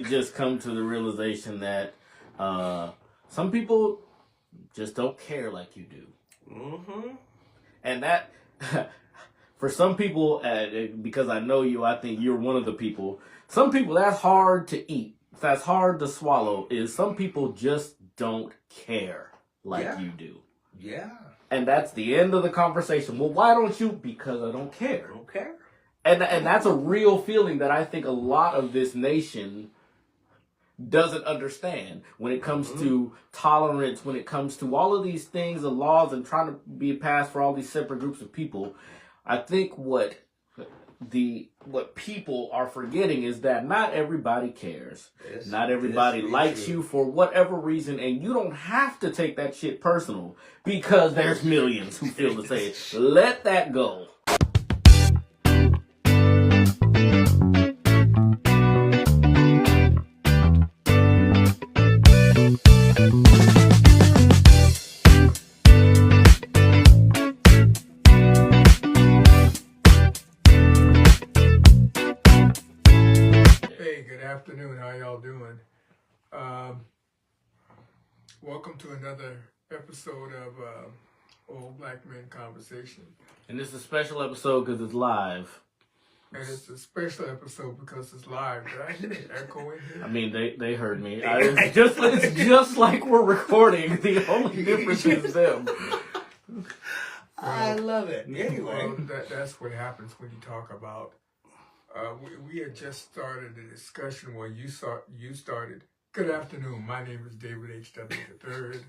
just come to the realization that some people just don't care like you do. Mm-hmm. And that, for some people, because I know you, I think you're one of the people. Some people, that's hard to eat. That's hard to swallow. Is some people just don't care like you do. Yeah. And that's the end of the conversation. Well, why don't you? Because I don't care. Don't care. And that's a real feeling that I think a lot of this nation doesn't understand when it comes to tolerance, when it comes to all of these things, the laws, and trying to be passed for all these separate groups of people. I think what people are forgetting is that not everybody cares. Not everybody likes you for whatever reason, and you don't have to take that shit personal because there's millions who feel the same. Let that go. Afternoon, how y'all doing? Welcome to another episode of Old Black Men Conversation. And this is a special episode because it's live. And it's a special episode because it's live. Did I hear an echo in here? I mean, they heard me. It's just like we're recording. The only difference is them. I love it. Anyway, well, that's what happens when you talk about. We had just started a discussion where you started. Good afternoon. My name is David H.W. III,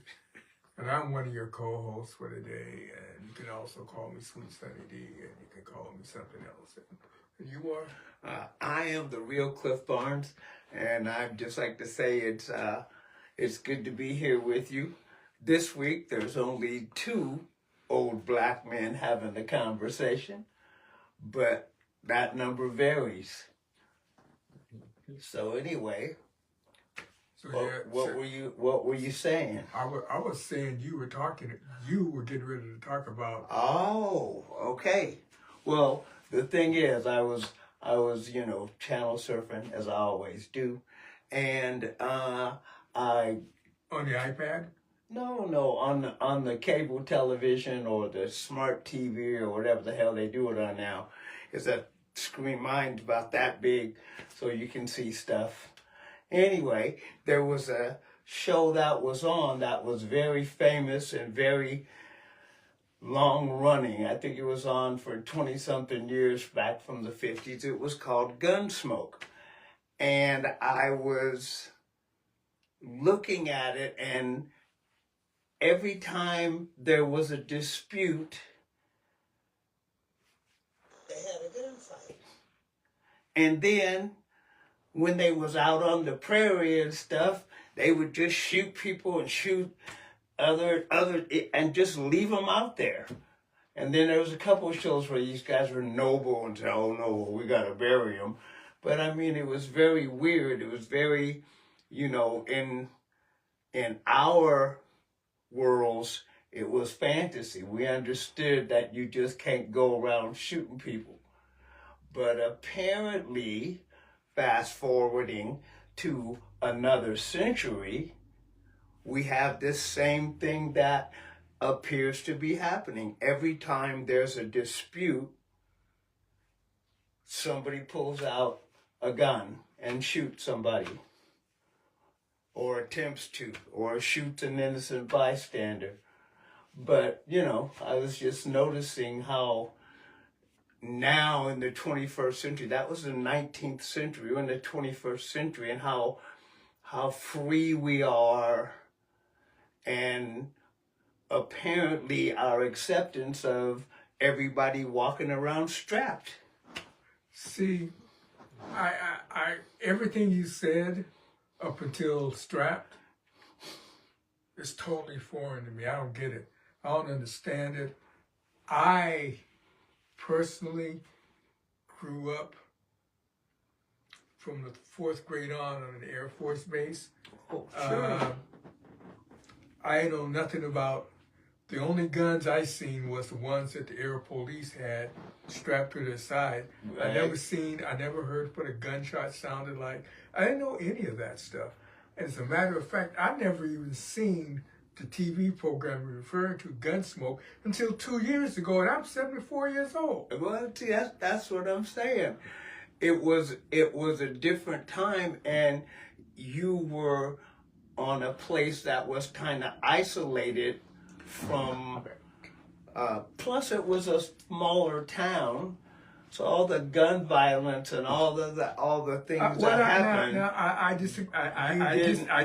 and I'm one of your co-hosts for today. And you can also call me Sweet Sunny D, and you can call me something else. And you are? I am the real Cliff Barnes, and I'd just like to say it's good to be here with you. This week, there's only 2 old black men having the conversation, but that number varies. So anyway, what were you saying? I was saying you were getting ready to talk about. Oh, okay. Well, the thing is, I was channel surfing as I always do, and I on the iPad. No, on the cable television or the smart TV or whatever the hell they do it on now. Is that screen, mine's about that big, so you can see stuff. Anyway, there was a show that was on that was very famous and very long running. I think it was on for 20-something years back from the 50s. It was called Gunsmoke. And I was looking at it, and every time there was a dispute, they had a gunfight. And then when they was out on the prairie and stuff, they would just shoot people and shoot other and just leave them out there. And then there was a couple of shows where these guys were noble and said, "Oh no, we gotta bury them." But I mean, it was very weird. It was very, in our worlds, it was fantasy. We understood that you just can't go around shooting people. But apparently, fast forwarding to another century, we have this same thing that appears to be happening. Every time there's a dispute, somebody pulls out a gun and shoots somebody, or attempts to, or shoots an innocent bystander. But, I was just noticing how now in the 21st century, that was the 19th century, we're in the 21st century, and how free we are, and apparently our acceptance of everybody walking around strapped. See, I everything you said up until strapped is totally foreign to me. I don't get it. I don't understand it. I personally grew up from the 4th grade on an Air Force base. Oh, sure. I know nothing about The only guns I seen was the ones that the air police had strapped to their side. I never heard what a gunshot sounded like. I didn't know any of that stuff. As a matter of fact, I never even seen the TV program referring to Gunsmoke until 2 years ago, and I'm 74 years old. Well, see, that's what I'm saying. It was a different time, and you were on a place that was kind of isolated from. Plus, it was a smaller town, so all the gun violence and all the things that happened. I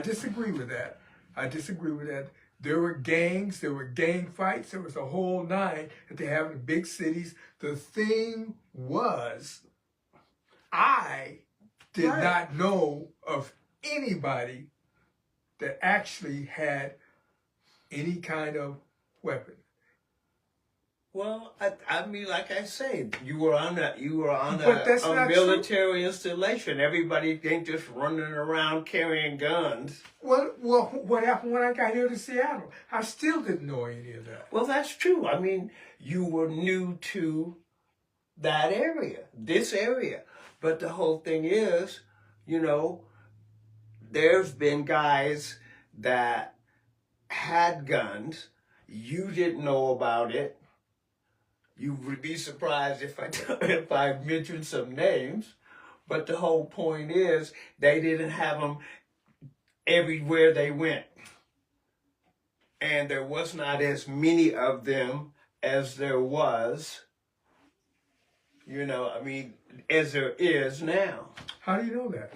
disagree with that. I disagree with that. There were gangs, there were gang fights, there was a whole nine that they have in big cities. The thing was, I did not know of anybody that actually had any kind of weapon. Well, I mean, like I say, you were on a military installation. Everybody ain't just running around carrying guns. Well, what happened when I got here to Seattle? I still didn't know any of that. Well, that's true. I mean, you were new to that area, this area. But the whole thing is, you know, there's been guys that had guns. You didn't know about it. You would be surprised if I mentioned some names, but the whole point is they didn't have them everywhere they went. And there was not as many of them as there was, you know, I mean, as there is now. How do you know that?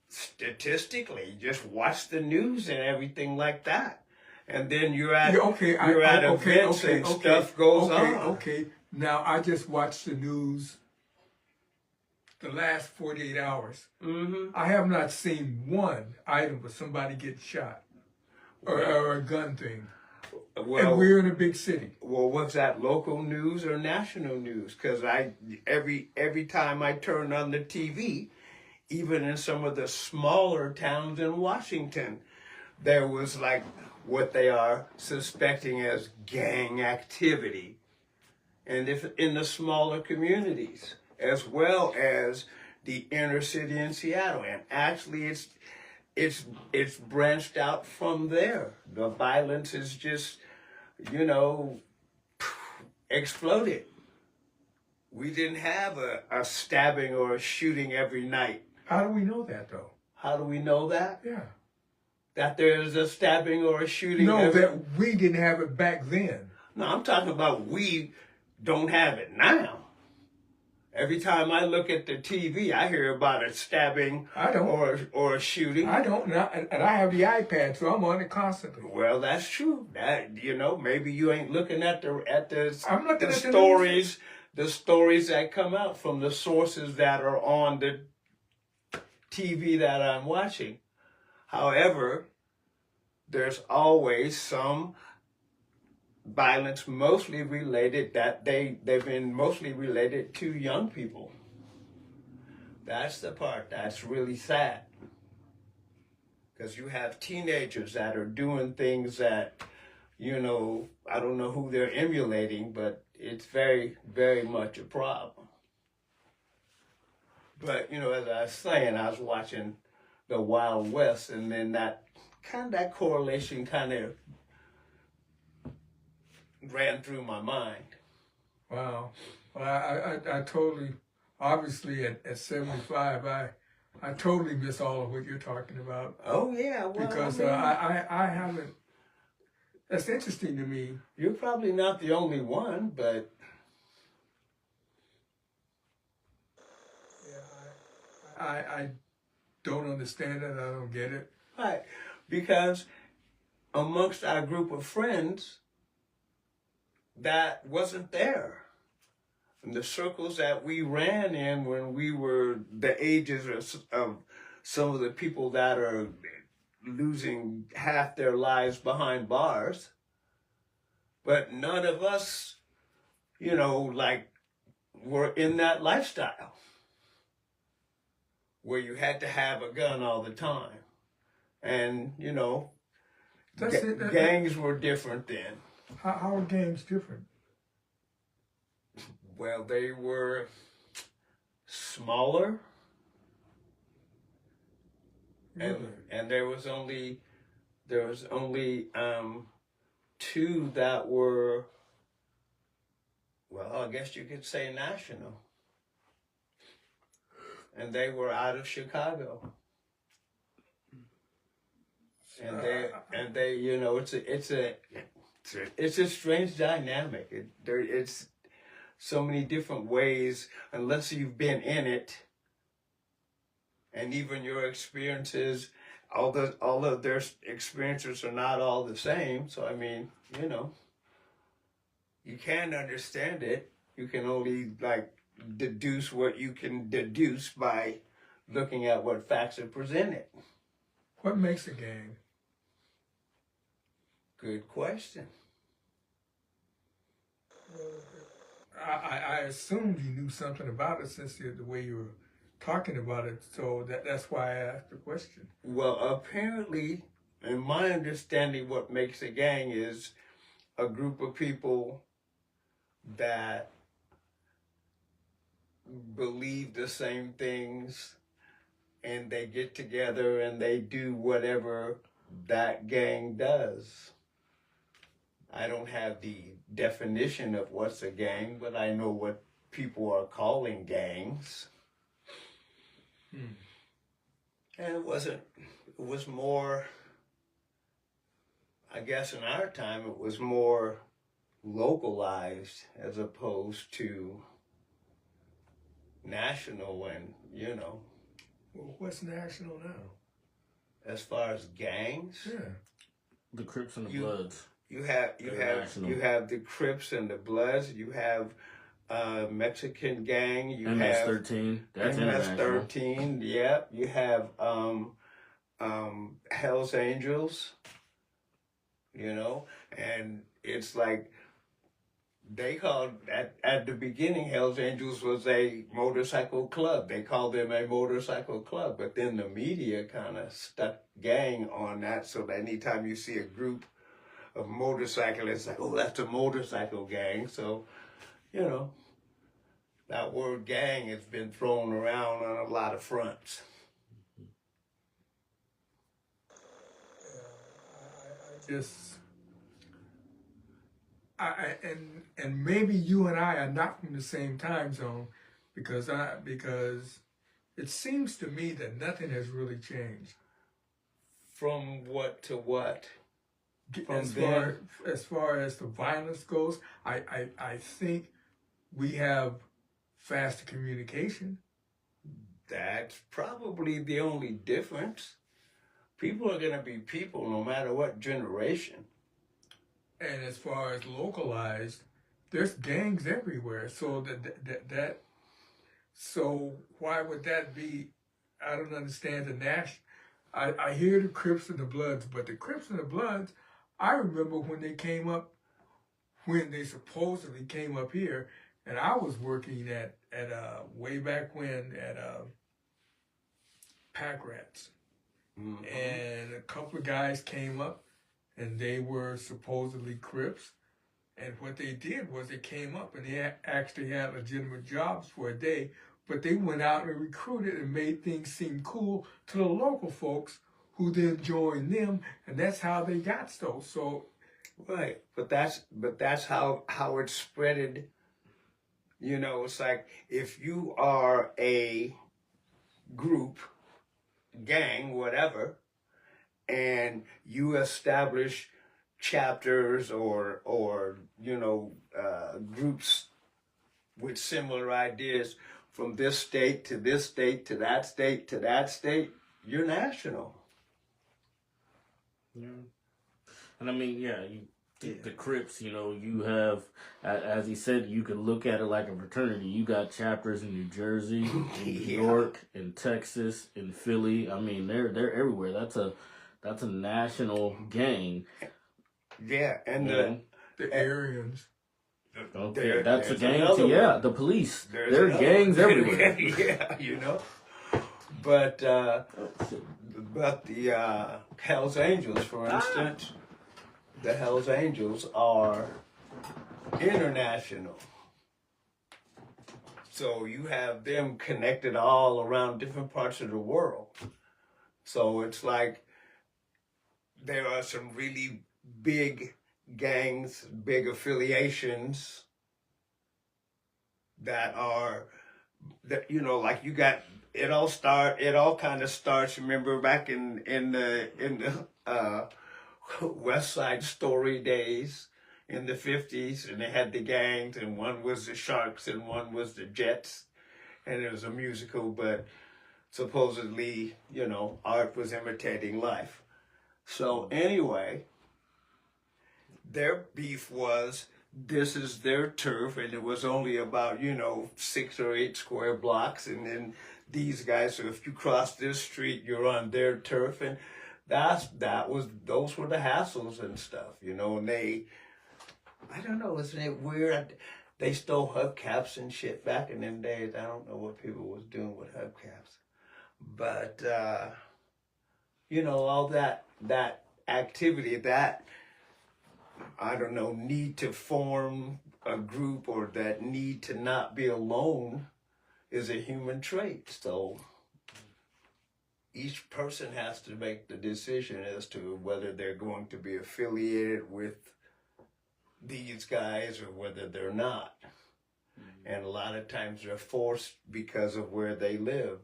Statistically, just watch the news and everything like that. And then you're at events and stuff goes on. Okay, now I just watched the news the last 48 hours. Mm-hmm. I have not seen one item with somebody getting shot or a gun thing. Well, and we're in a big city. Well, was that local news or national news? Because every time I turn on the TV, even in some of the smaller towns in Washington, there was like what they are suspecting as gang activity, and if in the smaller communities, as well as the inner city in Seattle, and actually it's branched out from there. The violence is just, you know, exploded. We didn't have a stabbing or a shooting every night. How do we know that, though? How do we know that? Yeah. That there's a stabbing or a shooting? No, that we didn't have it back then. No, I'm talking about we don't have it now. Every time I look at the TV, I hear about a stabbing or a shooting. I don't, and I have the iPad, so I'm on it constantly. Well, that's true. That, you know, maybe you ain't looking at the stories that come out from the sources that are on the TV that I'm watching. However, there's always some violence mostly related they've been mostly related to young people. That's the part that's really sad. Because you have teenagers that are doing things that, you know, I don't know who they're emulating, but it's very, very much a problem. But, you know, as I was saying, I was watching the Wild West, and then that correlation kind of ran through my mind. Wow. Well, I totally, obviously at 75, I totally miss all of what you're talking about. Oh, yeah. Well, because I haven't, that's interesting to me. You're probably not the only one, but... Yeah, I don't understand it. I don't get it. Right. Because amongst our group of friends, that wasn't there. And the circles that we ran in when we were the ages of some of the people that are losing half their lives behind bars, but none of us, you know, like, were in that lifestyle where you had to have a gun all the time. And, you know, That's it. Gangs were different then. How are gangs different? Well, they were smaller, Really? and there was only two that were, well, I guess you could say national, and they were out of Chicago. And they, you know, it's a strange dynamic. It's so many different ways, unless you've been in it, and even your experiences, all of their experiences are not all the same. So I mean, you know, you can't understand it. You can only like deduce what you can deduce by looking at what facts are presented. What makes a gang? Good question. I assumed you knew something about it since the way you were talking about it, so that's why I asked the question. Well, apparently, in my understanding, what makes a gang is a group of people that believe the same things, and they get together and they do whatever that gang does. I don't have the definition of what's a gang, but I know what people are calling gangs. And it was more, I guess in our time, it was more localized as opposed to national and, you know. Well, what's national now? As far as gangs? Yeah. The Crips and the Bloods. You have the Crips and the Bloods. You have Mexican gang. You have MS-13. That's MS-13. Yep. You have Hell's Angels. You know, and it's like they called at the beginning, Hell's Angels was a motorcycle club. They called them a motorcycle club, but then the media kind of stuck gang on that. So that anytime you see a group of motorcyclists, like, oh, that's a motorcycle gang. So, you know, that word gang has been thrown around on a lot of fronts. And maybe you and I are not from the same time zone, because it seems to me that nothing has really changed. From what to what? As far as the violence goes, I think we have faster communication. That's probably the only difference. People are going to be people no matter what generation. And as far as localized, there's gangs everywhere. So so why would that be? I don't understand the national. I hear the Crips and the Bloods, but the Crips and the Bloods, I remember when they supposedly came up here, and I was working at way back when at Pack Rats. Mm-hmm. And a couple of guys came up, and they were supposedly Crips. And what they did was they came up and they actually had legitimate jobs for a day, but they went out and recruited and made things seem cool to the local folks, who then joined them, and that's how they got those. So, right, but that's how it spreaded. You know, it's like if you are a group, gang, whatever, and you establish chapters or you know, groups with similar ideas from this state to this state to that state to that state, you're national. Yeah. And I mean, the Crips, you know, you have, as he said, you can look at it like a fraternity. You got chapters in New Jersey, in New York, in Texas, in Philly. I mean, they're everywhere. That's a national gang. Yeah, and the Aryans. Okay, that's a gang too. Yeah, the police. There are gangs everywhere. Yeah, you know. But the Hell's Angels, for instance, the Hells Angels are international. So you have them connected all around different parts of the world. So it's like there are some really big gangs, big affiliations that are, that, you know, like you got, it all kind of starts, remember back in the West Side Story days in the 50s, and they had the gangs, and one was the Sharks and one was the Jets, and it was a musical, but supposedly, you know, art was imitating life. So anyway, their beef was, this is their turf, and it was only about, you know, 6 or 8 square blocks, and then these guys, so if you cross this street, you're on their turf, and those were the hassles and stuff, you know, and they, I don't know, isn't it weird? They stole hubcaps and shit back in them days. I don't know what people was doing with hubcaps, but you know, all that activity, that, I don't know, need to form a group, or that need to not be alone, is a human trait. So each person has to make the decision as to whether they're going to be affiliated with these guys or whether they're not. And a lot of times they're forced because of where they live.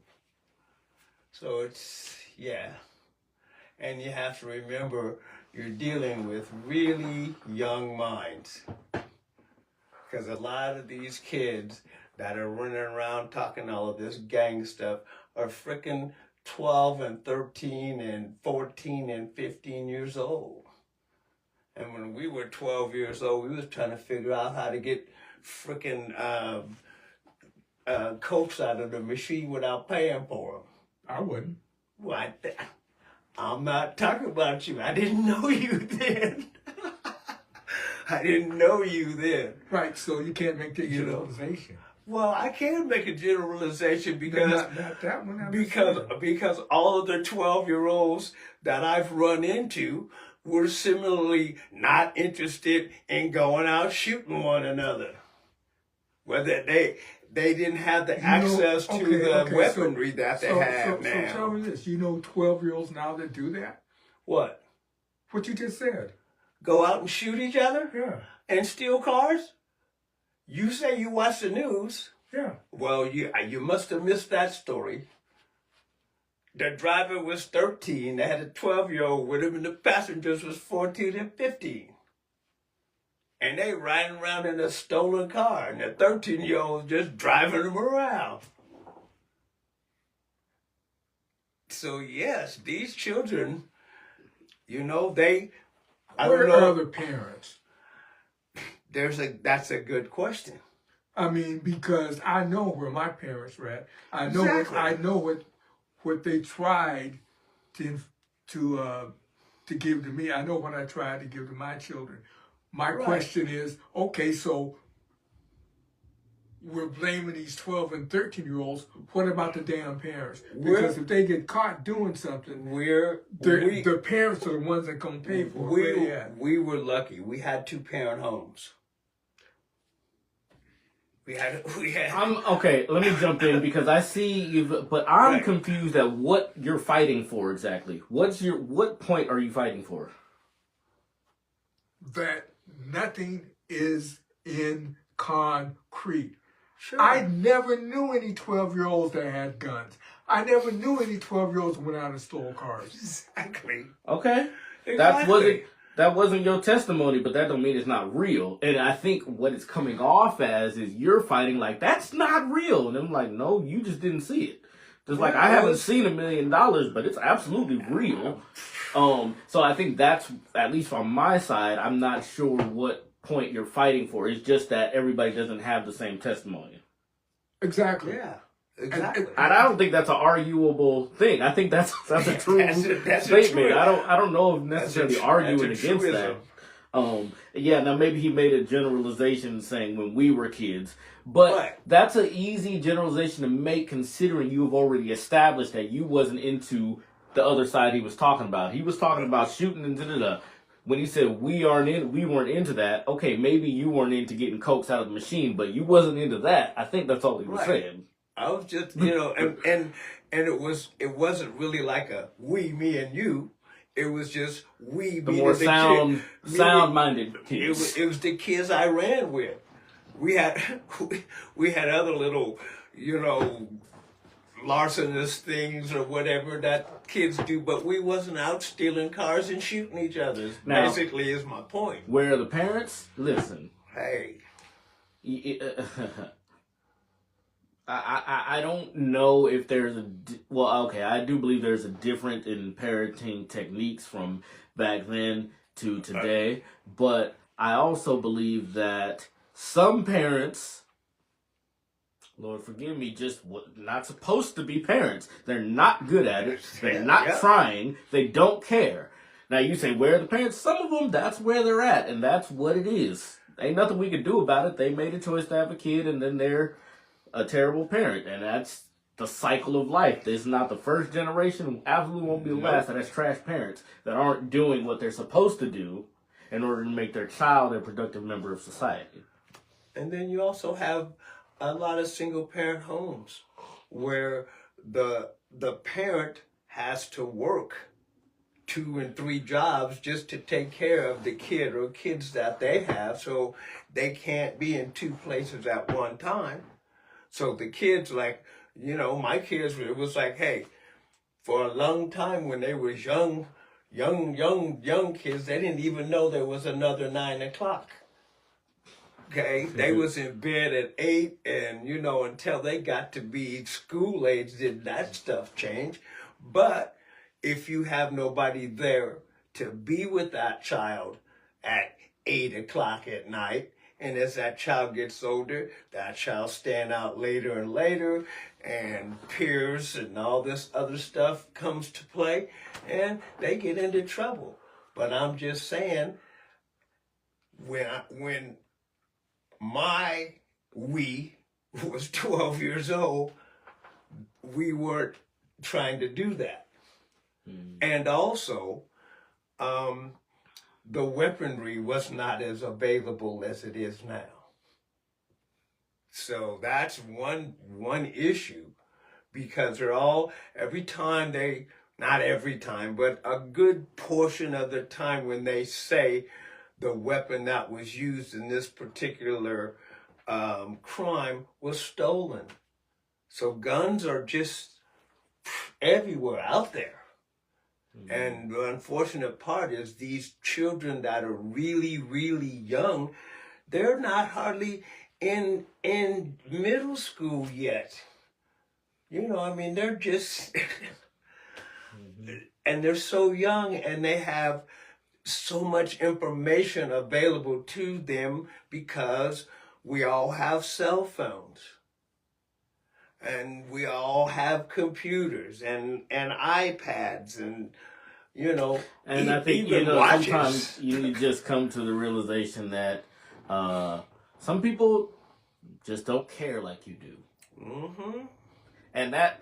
So it's, yeah. And you have to remember, you're dealing with really young minds. Because a lot of these kids that are running around talking all of this gang stuff are frickin' 12 and 13 and 14 and 15 years old. And when we were 12 years old, we was trying to figure out how to get frickin' Cokes out of the machine without paying for them. I wouldn't. What? I'm not talking about you. I didn't know you then. I didn't know you then. Right, so you can't make that You know. generalization. Well, I can make a generalization because Not that one. because all of the 12-year-olds that I've run into were similarly not interested in going out shooting one another. Whether they didn't have the access to the weaponry that they have now. So tell me this, you know 12-year-olds now that do that? What? What you just said. Go out and shoot each other? Yeah. And steal cars? You say you watch the news. Yeah. Well, you must have missed that story. The driver was 13. They had a 12-year-old with him, and the passengers was 14 and 15. And they riding around in a stolen car, and the 13-year-old just driving them around. So yes, these children, you know, Where are other parents? That's a good question. I mean, because I know where my parents were at. I know what they tried to give to me. I know what I tried to give to my children. My question is, okay, so we're blaming these 12 and 13-year-olds. What about the damn parents? Because if they get caught doing something, the parents are the ones that gonna pay for it. We were lucky. We had 2-parent homes. We had. I'm okay. Let me jump in because I see you've, but I'm Right. confused at what you're fighting for exactly. What point are you fighting for? That nothing is in concrete. Sure. I never knew any 12-year-olds that had guns. I never knew any 12-year-olds who went out and stole cars. Exactly. Okay, Exactly. that wasn't your testimony, but that don't mean it's not real. And I think what it's coming off as is you're fighting like that's not real, and I'm like, no, you just didn't see it. Just like I haven't seen $1 million, but it's absolutely real. So I think that's, at least on my side, I'm not sure what point you're fighting for. It's just that everybody doesn't have the same testimony. Exactly. Yeah. Exactly. And I don't think that's an arguable thing. I think that's a true that's a statement. truth. I don't know if necessarily arguing against that. Yeah, now maybe he made a generalization saying when we were kids, but that's an easy generalization to make considering you've already established that you wasn't into the other side he was talking about. He was talking about shooting and da-da-da. when you said we weren't into that, okay, maybe you weren't into getting cokes out of the machine, but you wasn't into that. I think that's all he was saying. I was just, and it wasn't really like a we, me, and you. It was just we. The more sound-minded kids. It was the kids I ran with. We had other little, larcenous things or whatever that kids do, but we wasn't out stealing cars and shooting each other. Now, basically, is my point. Where the parents listen. Hey. I don't know if there's I do believe there's a difference in parenting techniques from back then to today, but I also believe that some parents, Lord forgive me, just not supposed to be parents. They're not good at it. They're not trying. They don't care. Now you say, where are the parents? Some of them, that's where they're at, and that's what it is. Ain't nothing we can do about it. They made a choice to have a kid, and then they're a terrible parent, and that's the cycle of life. This is not the first generation, absolutely won't be the last, that has trash parents that aren't doing what they're supposed to do in order to make their child a productive member of society. And then you also have a lot of single parent homes where the parent has to work 2 and 3 jobs just to take care of the kid or kids that they have, so they can't be in 2 places at one time. So the kids, like, my kids, it was like, hey, for a long time when they was young kids, they didn't even know there was another 9 o'clock. Okay, they was in bed at 8, and until they got to be school age, did that stuff change? But if you have nobody there to be with that child at 8 o'clock at night, and as that child gets older, that child stand out later and later, and peers and all this other stuff comes to play, and they get into trouble. But I'm just saying, when we was 12 years old, we weren't trying to do that. And also, the weaponry was not as available as it is now. So that's one issue, because every time not every time, but a good portion of the time when they say the weapon that was used in this particular crime was stolen. So guns are just everywhere out there. And the unfortunate part is these children that are really, really young, they're not hardly in middle school yet. They're just, and they're so young, and they have so much information available to them because we all have cell phones. And we all have computers and iPads and, And I think, watches. Sometimes you just come to the realization that some people just don't care like you do. Mm-hmm. And that,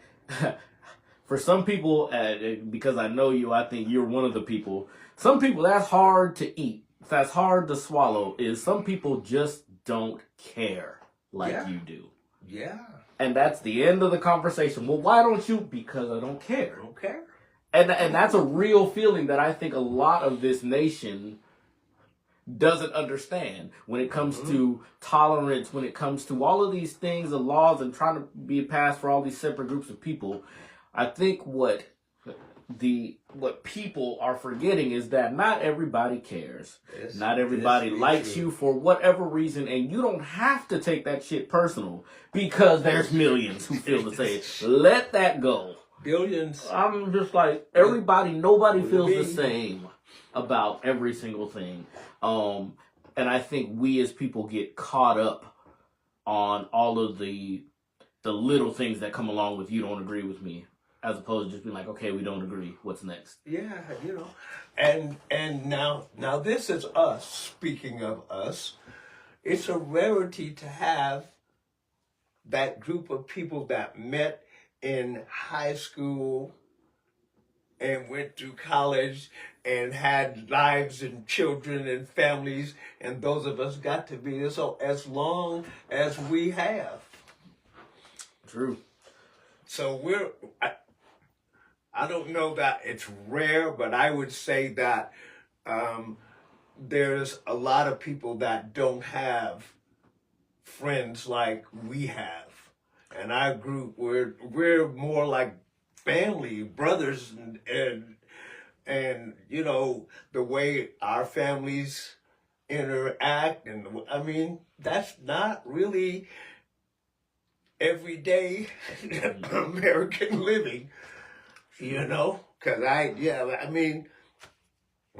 for some people, because I know you, I think you're one of the people. Some people, that's hard to eat. That's hard to swallow, is some people just don't care like you do. Yeah. And that's the end of the conversation. Well, why don't you? Because I don't care. I don't care. And that's a real feeling that I think a lot of this nation doesn't understand when it comes to tolerance, when it comes to all of these things, the laws, and trying to be passed for all these separate groups of people. I think what people are forgetting is that not everybody cares. Not everybody likes you for whatever reason, and you don't have to take that shit personal, because there's millions who feel the same. Let that go. Billions. I'm just like, nobody feels the same about every single thing. And I think we as people get caught up on all of the little things that come along with you don't agree with me, as opposed to just being like, okay, we don't agree. What's next? Yeah, and now this is us. Speaking of us, it's a rarity to have that group of people that met in high school and went through college and had lives and children and families, and those of us got to be there. So as long as we have. True. So I don't know that it's rare, but I would say that there's a lot of people that don't have friends like we have. And our group, we're more like family, brothers, and you know, the way our families interact, and I mean, that's not really everyday American living, you know, because I mean,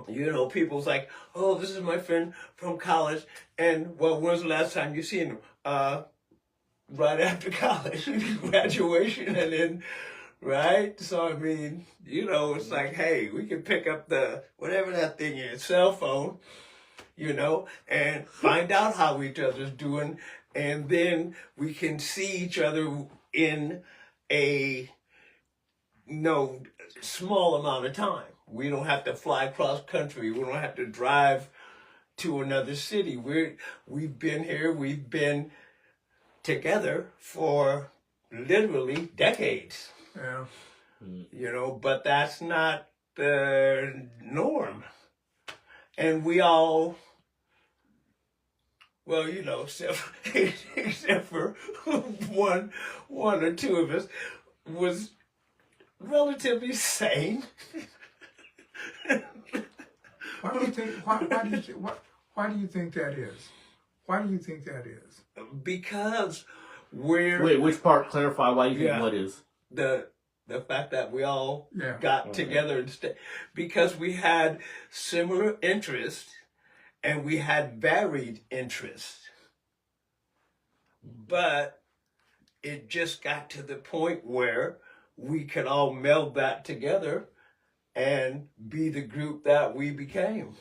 you know, people's like, oh, this is my friend from college, and well, when's the last time you seen him? Right after college, graduation, and then, right? So I mean, you know, it's like, hey, we can pick up the whatever that thing is, cell phone, you know, and find out how each other's doing, and then we can see each other in a small amount of time. We don't have to fly across country. We don't have to drive to another city. We've been here. We've been together for literally decades. Yeah. You know, but that's not the norm. And we all, well, you know, except for one or two of us, was relatively sane. Why do you think? Why do you think that is? Why do you think that is? Because we're Wait, which part? Clarify why you think Yeah. what is. the fact that we all Yeah. got Okay. together and because we had similar interests and we had varied interests. But it just got to the point where we could all meld that together and be the group that we became.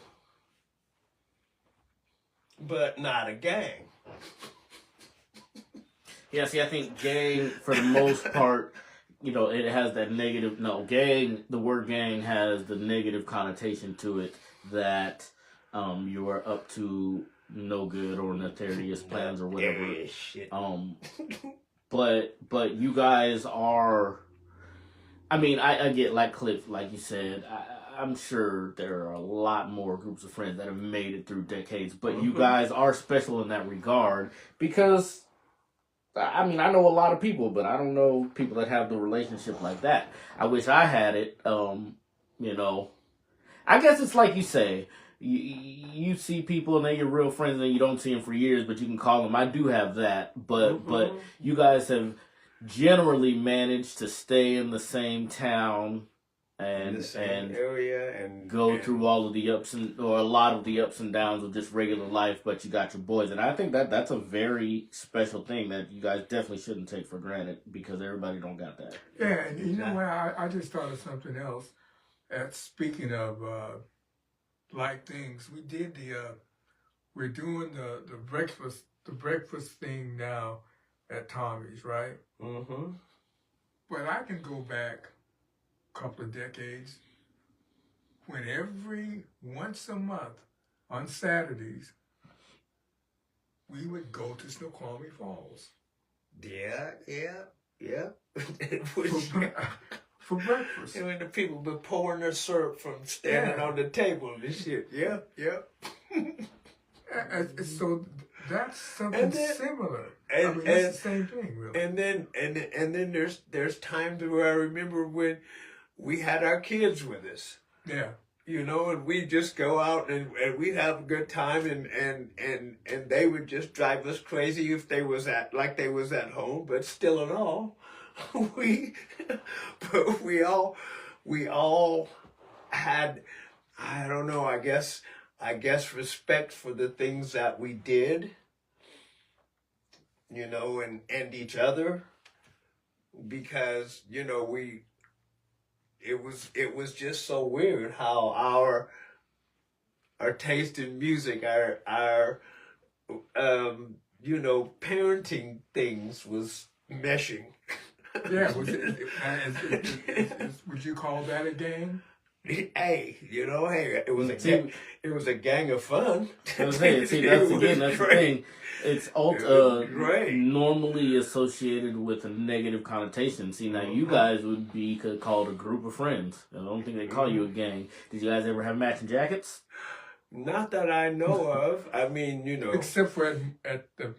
But not a gang. Yeah, see, I think gang, for the most part, you know, it has that negative. No, gang. The word gang has the negative connotation to it that you are up to no good or nefarious plans or whatever. Yeah, shit. But you guys are. I mean, I get like Cliff, like you said. I'm sure there are a lot more groups of friends that have made it through decades, but you guys are special in that regard because. I mean, I know a lot of people, but I don't know people that have the relationship like that. I wish I had it. You know, I guess it's like you say, you see people and they're your real friends and you don't see them for years, but you can call them. I do have that, but you guys have generally managed to stay in the same town In the same area and go through all of the or a lot of the ups and downs of just regular life, but you got your boys, and I think that's a very special thing that you guys definitely shouldn't take for granted because everybody don't got that. Yeah, and you know what? I just thought of something else. Speaking of like things, we did we're doing the breakfast thing now at Tommy's, right? Mm-hmm. But I can go back a couple of decades when once a month on Saturdays we would go to Snoqualmie Falls Yeah. It was, for breakfast. and when the people been pouring their syrup from standing on the table and shit. Yeah. So that's something And then- similar. and- I mean, it's and- the same thing, really. And then there's times where I remember when we had our kids with us. Yeah. You know, and we'd just go out and we'd have a good time and they would just drive us crazy if they was at home, but still in all, we all had, I don't know, I guess respect for the things that we did, you know, and each other, because, you know, it was just so weird how our taste in music, our you know, parenting things was meshing. Yeah, would you call that a gang? Hey, hey, it was See, it was a gang of fun. I was saying, see, that's It again, was that's the great. thing. It's It was great. normally associated with a negative connotation. See, now you guys would be called a group of friends. I don't think they call you a gang. Did you guys ever have matching jackets? Not that I know of. I mean, Except for at the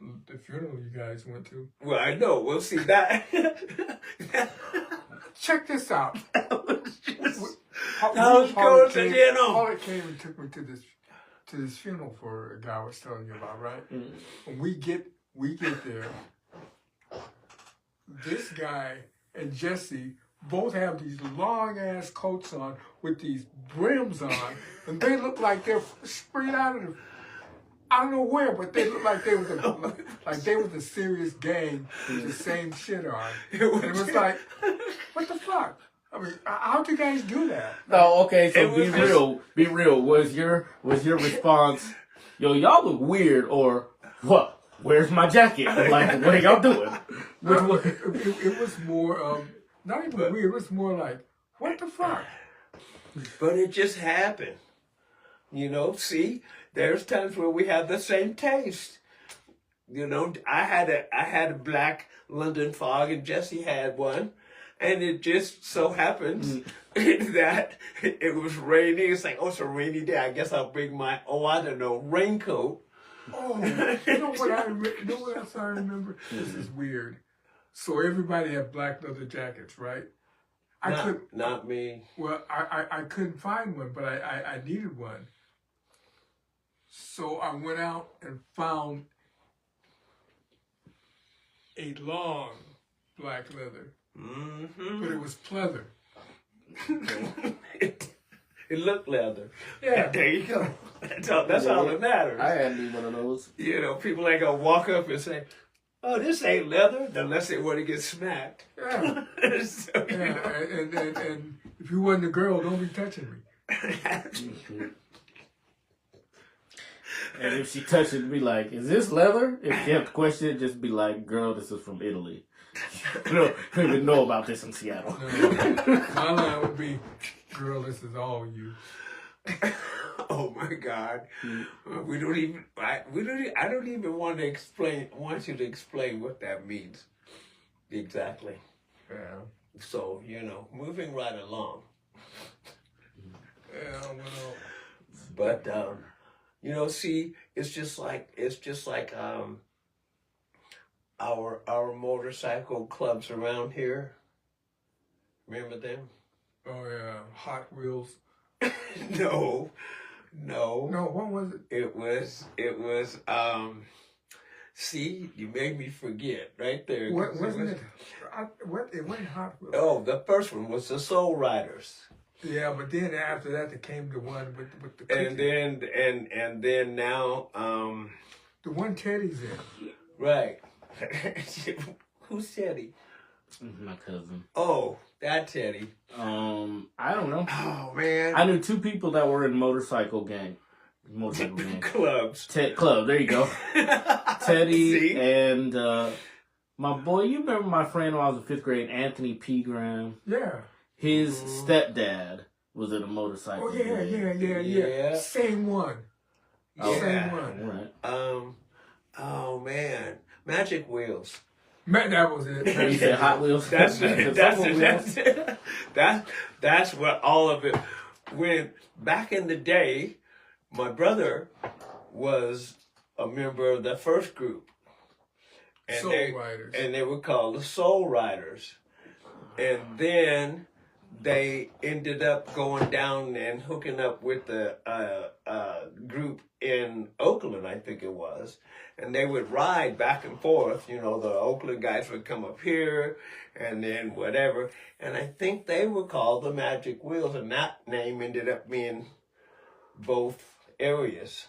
funeral you guys went to. Well, I know. We'll see that. Check this out. was going to dinner. Paula came and took me to this funeral for a guy I was telling you about, right? When we get there, this guy and Jesse both have these long ass coats on with these brims on, and they look like they're straight out of I don't know where, but they look like they was a serious gang with the same shit on. And it was like, what the fuck? I mean, how'd you guys do that? No, okay, so It be was real. Was your response, yo, y'all look weird, or what? Where's my jacket? Like, what are y'all doing? It was more not even weird. It was more like, what the fuck? But it just happened. See, there's times where we have the same taste. I had a black London Fog and Jesse had one. And it just so happens that it was raining. It's like, it's a rainy day. I guess I'll bring my, raincoat. Oh, you know what else I remember? This is weird. So everybody had black leather jackets, right? Not me. Well, I couldn't find one, but I needed one. So I went out and found a long black leather. Mm-hmm. But it was pleather. It looked leather. Yeah. There you go. That's all that matters. I had me one of those. People ain't gonna walk up and say, "Oh, this ain't leather," unless they want to get smacked. Yeah. So, And if you wasn't a girl, don't be touching me. And if she touched it, be like, is this leather? If you have to question it, just be like, girl, this is from Italy. You don't even know about this in Seattle. No, my line would be, girl, this is all you. Oh my God, we don't even. I don't even want to explain. Want you to explain what that means exactly. Yeah. So moving right along. Yeah. Well. But see, it's just like our motorcycle clubs around here. Remember them? Oh yeah, Hot Wheels. No. No, what was it? It was see, you made me forget right there. What wasn't it? It wasn't Hot Wheels. Oh, the first one was the Soul Riders. Yeah, but then after that, there came the one with the cookie. And then now the one Teddy's in. Right. Who's Teddy? My cousin. Oh, that Teddy. I don't know. Oh man. I knew two people that were in motorcycle gang. Clubs. Club, there you go. Teddy See? and my boy, you remember my friend when I was in 5th grade, Anthony P. Graham? Yeah. His stepdad was in a motorcycle Oh yeah. Same one. Yeah. Same one. Right. Oh man. Magic Wheels. Man, that was it. You said Hot Wheels? That's Wheels? that's what all of it. When back in the day, my brother was a member of the first group, and Soul Riders. and they were called the Soul Riders, and then they ended up going down and hooking up with the group in Oakland, I think it was. And they would ride back and forth. The Oakland guys would come up here and then whatever. And I think they were called the Magic Wheels. And that name ended up being both areas.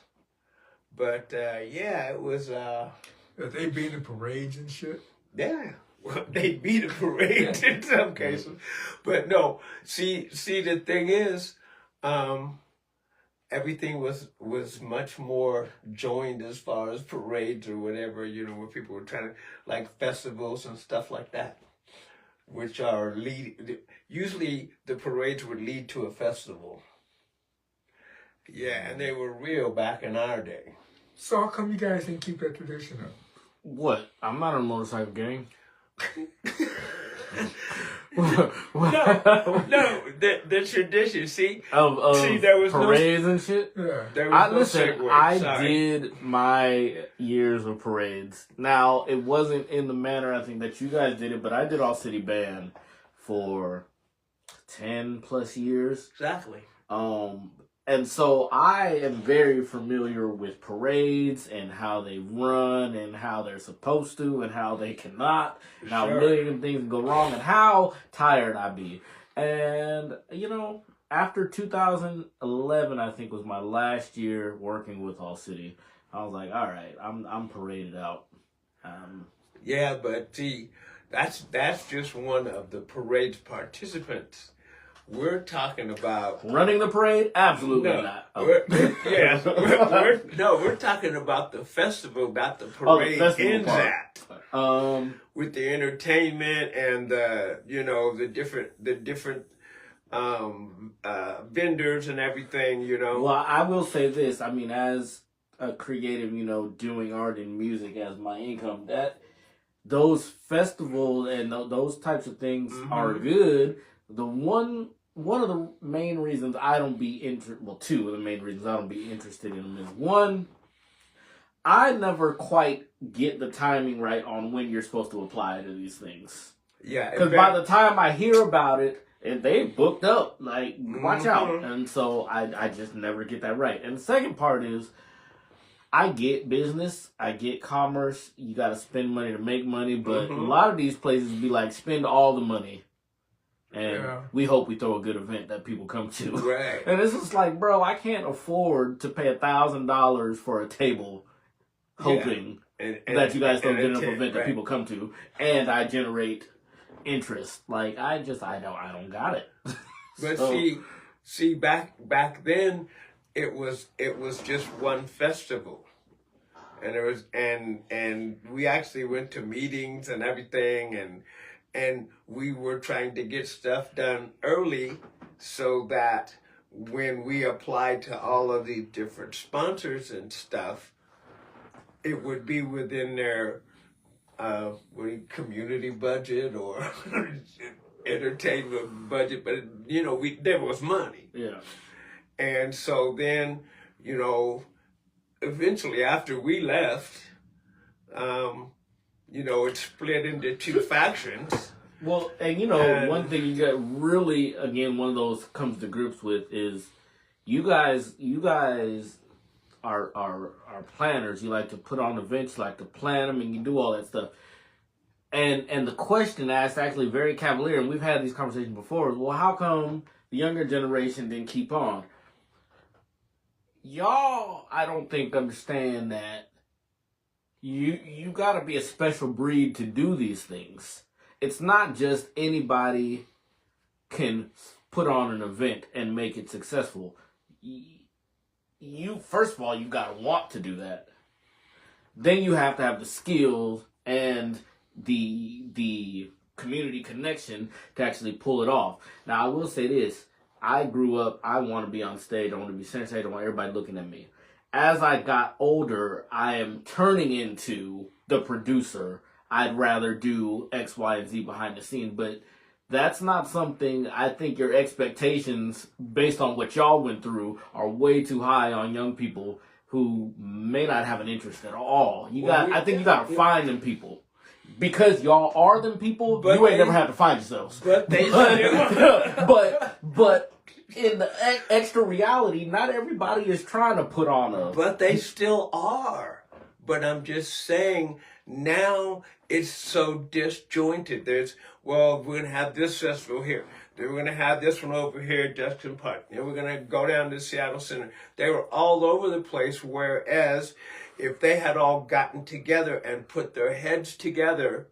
But, yeah, it was... They be in the parades and shit? Yeah. Well, they beat a parade in some cases. But no, see, the thing is... everything was much more joined as far as parades or whatever, where people were trying to, like festivals and stuff like that. which are usually the parades would lead to a festival. Yeah, and they were real back in our day. So how come you guys didn't keep that tradition up? What? I'm not in a motorcycle gang. No, the tradition. See, of there was parades and shit. Yeah. there was no Listen, segue. I Sorry. did my years of parades. Now, it wasn't in the manner I think that you guys did it, but I did all city band for 10 plus years. Exactly. And so I am very familiar with parades and how they run and how they're supposed to and how they cannot, and how Sure. a million things go wrong and how tired I be. And, after 2011, I think was my last year working with All City, I was like, all right, I'm paraded out. Yeah, but see, that's just one of the parade's participants. We're talking about Running the parade? Absolutely no, not. yes, we're talking about the festival that the parade festival ends part. at. With the entertainment and the different vendors and everything, Well, I will say this. I mean, as a creative, doing art and music as my income, that those festivals and those types of things are good. One of the main reasons I don't be two of the main reasons I don't be interested in them is, one, I never quite get the timing right on when you're supposed to apply to these things. Yeah, Because by the time I hear about it, and they booked up, like, watch out. And so I just never get that right. And the second part is, I get business, I get commerce, you got to spend money to make money, but a lot of these places be like, spend all the money. And we hope we throw a good event that people come to. Right. And it's just like, bro, I can't afford to pay $1,000 for a table, hoping that you guys throw a good enough event that people come to, and I generate interest. Like, I don't got it. But see, back then, it was just one festival, and there was and we actually went to meetings and everything, and we were trying to get stuff done early so that when we applied to all of these different sponsors and stuff, it would be within their community budget or entertainment budget, but there was money. Yeah. And so then, eventually after we left, it split into two factions. Well, and one thing you got really, again, one of those comes to grips with is you guys are planners. You like to put on events, you like to plan them, and you do all that stuff. And the question asked actually very cavalier, and we've had these conversations before, is, well, how come the younger generation didn't keep on? Y'all, I don't think, understand that you gotta be a special breed to do these things. It's not just anybody can put on an event and make it successful. You first of all, you gotta want to do that. Then you have to have the skills and the community connection to actually pull it off. Now, I will say this. I grew up, I want to be on stage, I want to be center stage, I want everybody looking at me. As I got older, I am turning into the producer. I'd rather do X, Y, and Z behind the scenes, but that's not something. I think your expectations, based on what y'all went through, are way too high on young people who may not have an interest at all. I think you got to find them people. Because y'all are them people, but you ain't never had to find yourselves. But they but in the extra reality, not everybody is trying to put on a... But they still are. But I'm just saying, now it's so disjointed. We're going to have this festival here. Then we're going to have this one over here at Dustin Park. Then we're going to go down to Seattle Center. They were all over the place, whereas if they had all gotten together and put their heads together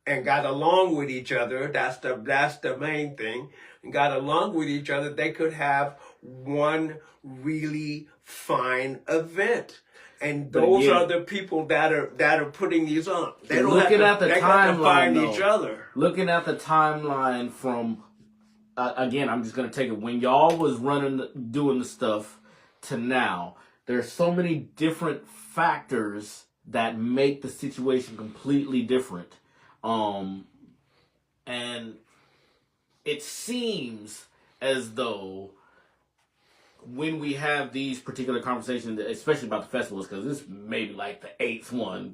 and got along with each other, that's the main thing, and got along with each other, they could have one really fine event. And But those again- are the people that are putting these on. They don't Looking have at to, the they got to timeline, find though. each other. Looking at the timeline from, again, I'm just going to take it. When y'all was doing the stuff to now, there's so many different factors that make the situation completely different. And it seems as though when we have these particular conversations, especially about the festivals, because this may be like the 8th one,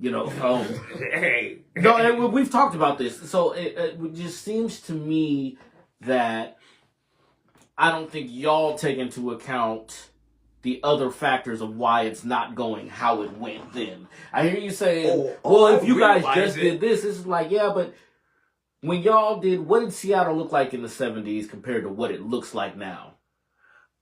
Hey. No, and we've talked about this. So it just seems to me that I don't think y'all take into account the other factors of why it's not going how it went then. I hear you saying, well, if you guys just did this is like, yeah, but when y'all did, what did Seattle look like in the 70s compared to what it looks like now?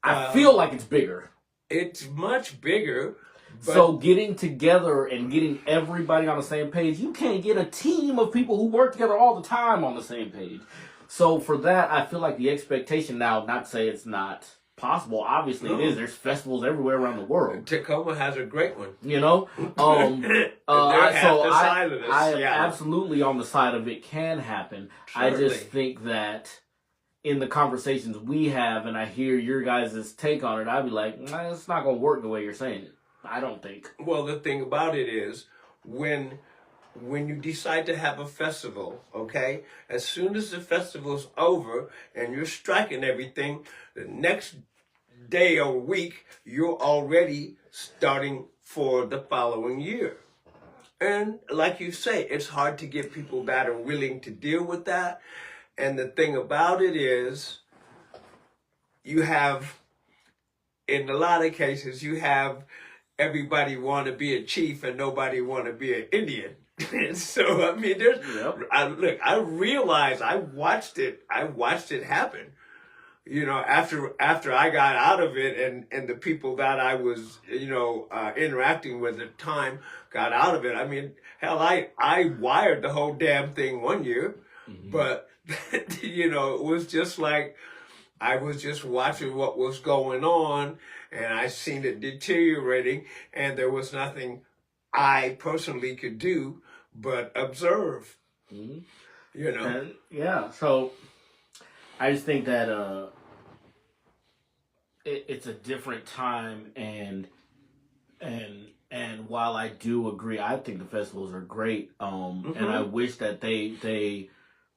I feel like it's bigger. It's much bigger. But So getting together and getting everybody on the same page, you can't get a team of people who work together all the time on the same page. So for that, I feel like the expectation now, not to say it's not possible, obviously it is. There's festivals everywhere around the world. Tacoma has a great one. I am absolutely on the side of it can happen. I just Surely. think that in the conversations we have, and I hear your guys' take on it, I'd be like, nah, it's not going to work the way you're saying it. I don't think. Well, the thing about it is, when you decide to have a festival, okay, as soon as the festival's over and you're striking everything, the next day or week, you're already starting for the following year. And like you say, it's hard to get people that are willing to deal with that. And the thing about it is, you have, in a lot of cases, you have everybody want to be a chief and nobody want to be an Indian. So, I mean, I realized, I watched it happen. After I got out of it and the people that I was, interacting with at the time got out of it. I mean, hell, I wired the whole damn thing one year, but, it was just like, I was just watching what was going on and I seen it deteriorating and there was nothing I personally could do but observe, And, yeah, so I just think that it's a different time, and while I do agree, I think the festivals are great, and I wish that they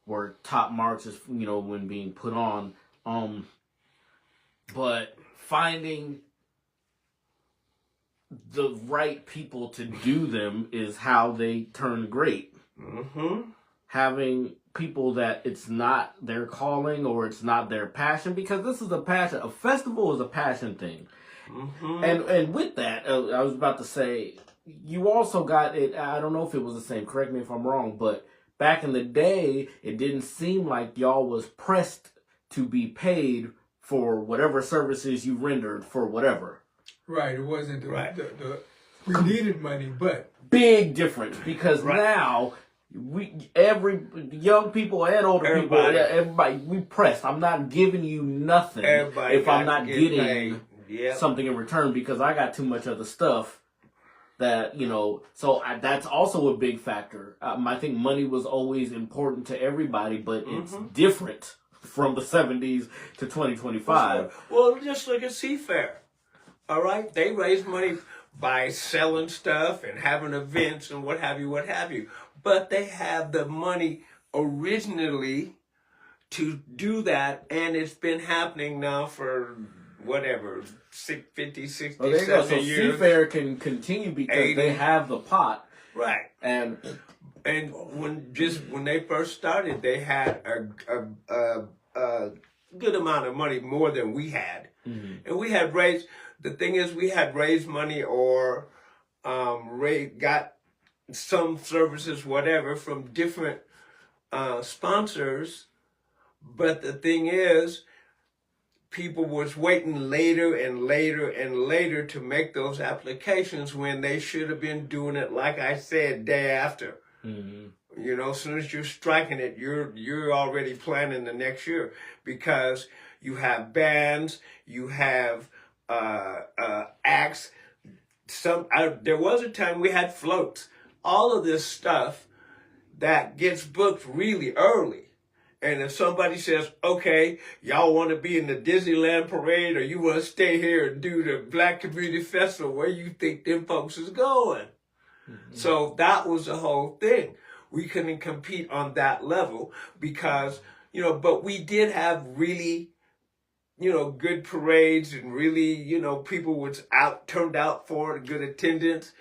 were top marks as when being put on, but finding the right people to do them is how they turn great. Having people that it's not their calling or it's not their passion, because this is a passion. A festival is a passion thing. And with that, I was about to say, you also got it. I don't know if it was the same. Correct me if I'm wrong, but back in the day, it didn't seem like y'all was pressed to be paid for whatever services you rendered for whatever. Right, it wasn't we needed money, but big difference, because now every young people and older people, everybody, we pressed. I'm not giving you nothing if I'm not getting something in return, because I got too much other stuff that so that's also a big factor. I think money was always important to everybody, but it's different from the 70s to 2025. Well, just look at Seafair. All right, they raise money by selling stuff and having events and what have you. But they have the money originally to do that, and it's been happening now for whatever, 50, 60, well, there you go. So years. Seafair can continue because 80. they have the pot. Right. And when they first started, they had a good amount of money, more than we had. And we had raised, the thing is, we had raised money or got some services, whatever, from different sponsors. But the thing is, people was waiting later and later and later to make those applications when they should have been doing it, like I said, day after. As soon as you're striking it, you're already planning the next year, because you have bands, you have acts there was a time we had floats. All of this stuff that gets booked really early. And if somebody says, okay, y'all want to be in the Disneyland parade, or you want to stay here and do the Black Community Festival, where you think them folks is going? Mm-hmm. So that was the whole thing. We couldn't compete on that level because, but we did have really, good parades, and really, people was turned out for it, good attendance.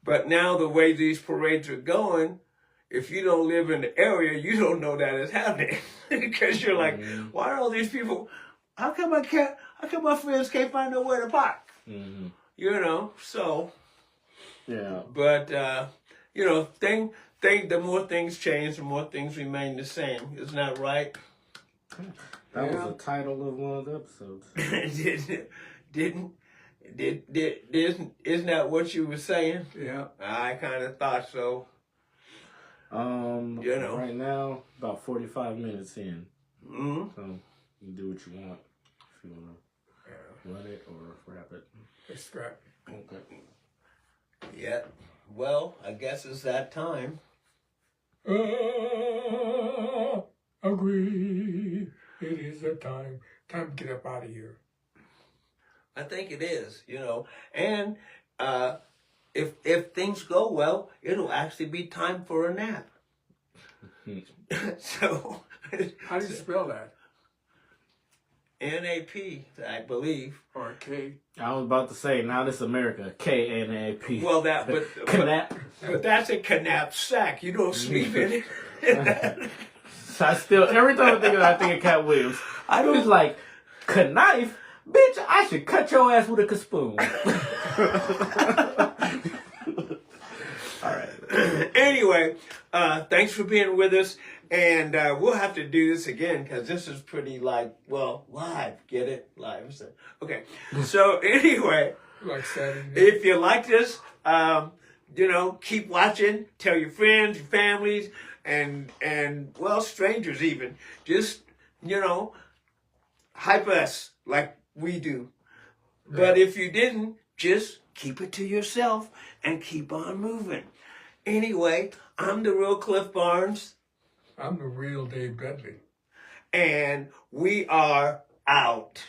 But now the way these parades are going, if you don't live in the area, you don't know that it's happening. Because you're like, why are all these people, how come my friends can't find nowhere to park? Mm-hmm. So. Yeah. But, the more things change, the more things remain the same. Isn't that right? That was the title of one of the episodes. Isn't that what you were saying? Yeah. I kind of thought so. Right now, about 45 minutes in. Mm-hmm. So you do what you want. If you want to run it or wrap it. Let's scrap it. Okay. Yeah. Well, I guess it's that time. Agree. It is that time. Time to get up out of here. I think it is, and if things go well, it'll actually be time for a nap. So, how do you spell that? N-A-P, I believe. Or K. I was about to say, now this America, K-N-A-P. Well, but that's a canap sack. You don't sleep in it. I still, every time I think of that, I think of Cat Williams. I was like, knife? Bitch, I should cut your ass with a spoon. All right. Anyway, thanks for being with us. And we'll have to do this again because this is pretty live. Get it? Live. Okay. So anyway, like Saturday. If you like this, keep watching. Tell your friends, your families, and strangers even. Just, hype us like we do. Yeah. But if you didn't, just keep it to yourself and keep on moving. Anyway, I'm the real Cliff Barnes. I'm the real Dave Bentley. And we are out.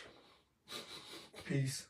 Peace.